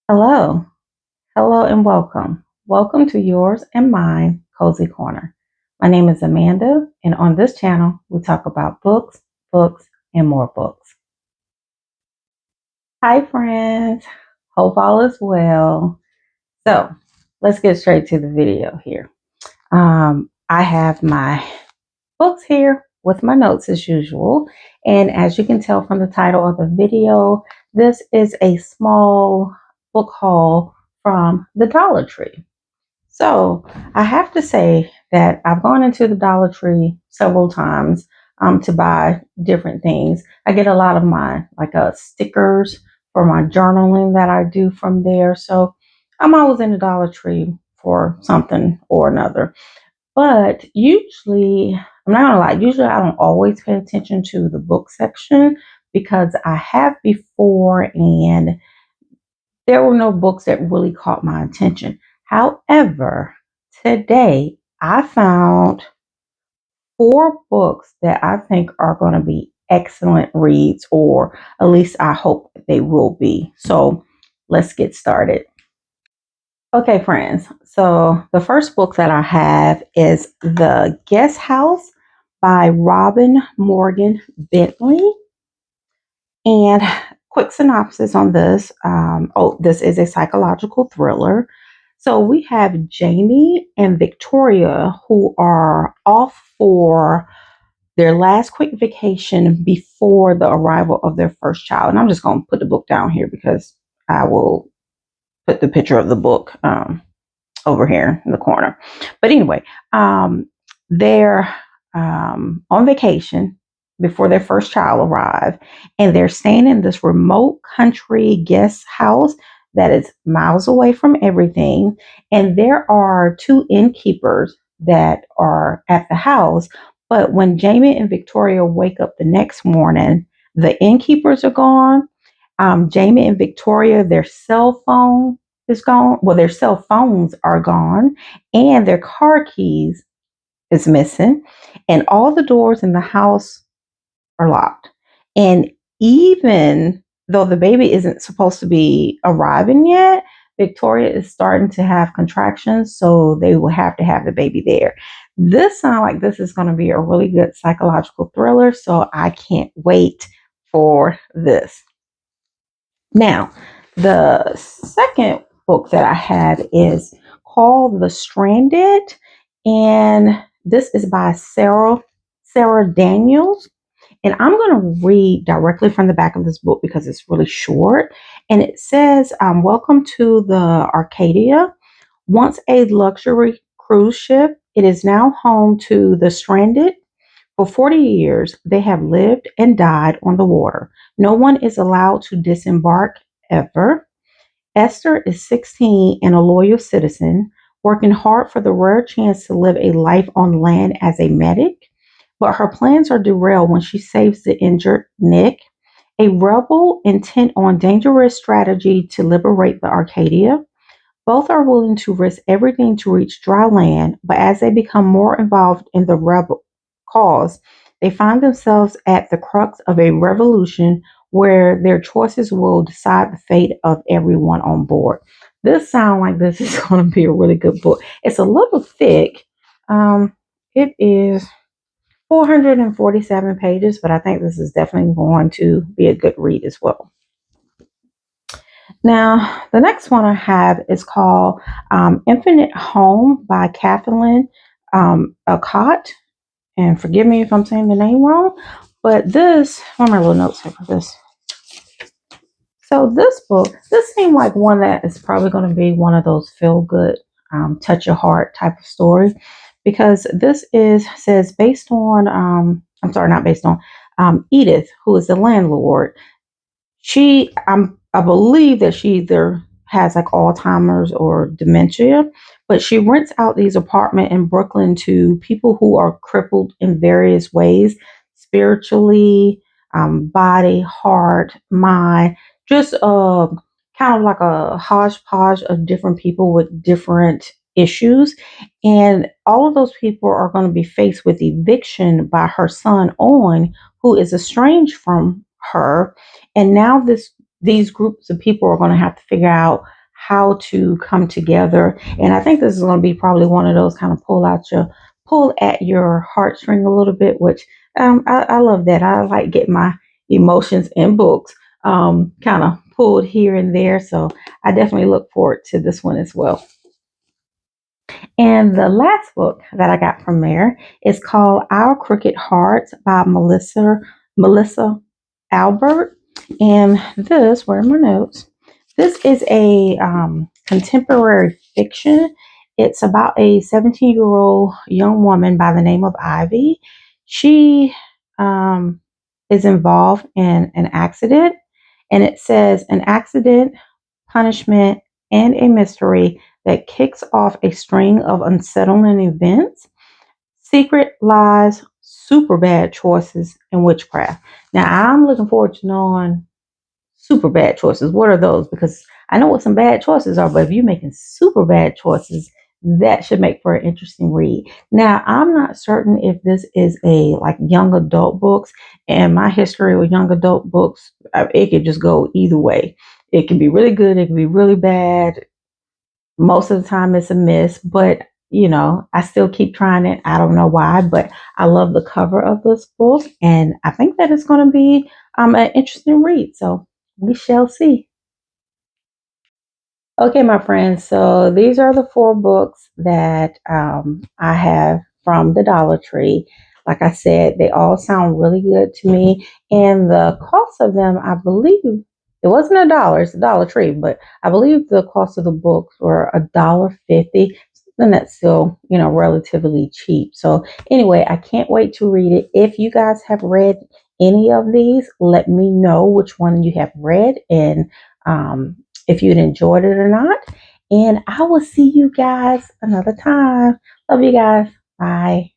Hello, hello, and welcome. Welcome to yours and mine, Cozy Corner. My name is Amanda, and on this channel, we talk about books, and more books. Hi, friends. Hope all is well. So, let's get straight to the video here. I have my books here with my notes as usual. And as you can tell from the title of the video, this is a small book haul from the Dollar Tree. So I have to say that I've gone into the Dollar Tree several times to buy different things. I get a lot of my stickers for my journaling that I do from there. So I'm always in the Dollar Tree for something or another. But usually, I'm not gonna lie, usually I don't always pay attention to the book section because I have before and there were no books that really caught my attention. However, today I found four books that I think are going to be excellent reads, or at least I hope they will be. So let's get started. Okay, friends. So the first book that I have is The Guest House by Robin Morgan Bentley. And quick synopsis on this. This is a psychological thriller. So we have Jamie and Victoria who are off for their last quick vacation before the arrival of their first child. And I'm just going to put the book down here because I will put the picture of the book over here in the corner. But anyway, they're on vacation before their first child arrived, and they're staying in this remote country guest house that is miles away from everything. And there are two innkeepers that are at the house. But when Jamie and Victoria wake up the next morning, the innkeepers are gone. Jamie and Victoria, their cell phone is gone. Well, their cell phones are gone, and their car keys is missing, and all the doors in the house are locked. And even though the baby isn't supposed to be arriving yet, Victoria is starting to have contractions, so they will have to have the baby there. This sounds like this is going to be a really good psychological thriller, so I can't wait for this. Now, the second book that I have is called The Stranded, and this is by Sarah Daniels. And I'm going to read directly from the back of this book because it's really short. And it says, Welcome to the Arcadia. Once a luxury cruise ship, it is now home to the stranded. For 40 years, they have lived and died on the water. No one is allowed to disembark ever. Esther is 16 and a loyal citizen, working hard for the rare chance to live a life on land as a medic. But her plans are derailed when she saves the injured Nick, a rebel intent on dangerous strategy to liberate the Arcadia. Both are willing to risk everything to reach dry land, but as they become more involved in the rebel cause, they find themselves at the crux of a revolution where their choices will decide the fate of everyone on board. This sounds like this is going to be a really good book. It's a little thick. It is 447 pages, but I think this is definitely going to be a good read as well. Now, the next one I have is called Infinite Home by Kathleen Alcott. And forgive me if I'm saying the name wrong, but what are my little notes here for this? So this book, this seemed like one that is probably going to be one of those feel good, touch your heart type of story, because this says based on, I'm sorry, not based on, Edith, who is the landlord. I believe that she either has like Alzheimer's or dementia, but she rents out these apartments in Brooklyn to people who are crippled in various ways, spiritually, body, heart, mind, just kind of like a hodgepodge of different people with different issues. And all of those people are going to be faced with eviction by her son, Owen, who is estranged from her. And now these groups of people are going to have to figure out how to come together. And I think this is going to be probably one of those kind of pull at your heartstring a little bit, which I love that. I like getting my emotions in books kind of pulled here and there. So I definitely look forward to this one as well. And the last book that I got from there is called Our Crooked Hearts by Melissa Albert. And this, where are my notes? This is a contemporary fiction. It's about a 17-year-old young woman by the name of Ivy. She is involved in an accident, and it says an accident, punishment, and a mystery that kicks off a string of unsettling events, secret lies, super bad choices, and witchcraft. Now, I'm looking forward to knowing super bad choices. What are those? Because I know what some bad choices are, but if you're making super bad choices, that should make for an interesting read. Now, I'm not certain if this is a like young adult books, and my history with young adult books, it could just go either way. It can be really good, it can be really bad. Most of the time it's a miss, but I still keep trying it. I don't know why, but I love the cover of this book, and I think that it's going to be an interesting read. So we shall see. Okay, my friends. So these are the four books that I have from the Dollar Tree. Like I said, they all sound really good to me. And the cost of them, I believe, it wasn't a dollar, it's a Dollar Tree, but I believe the cost of the books were $1.50. Something that's still, relatively cheap. So anyway, I can't wait to read it. If you guys have read any of these, let me know which one you have read and if you'd enjoyed it or not. And I will see you guys another time. Love you guys. Bye.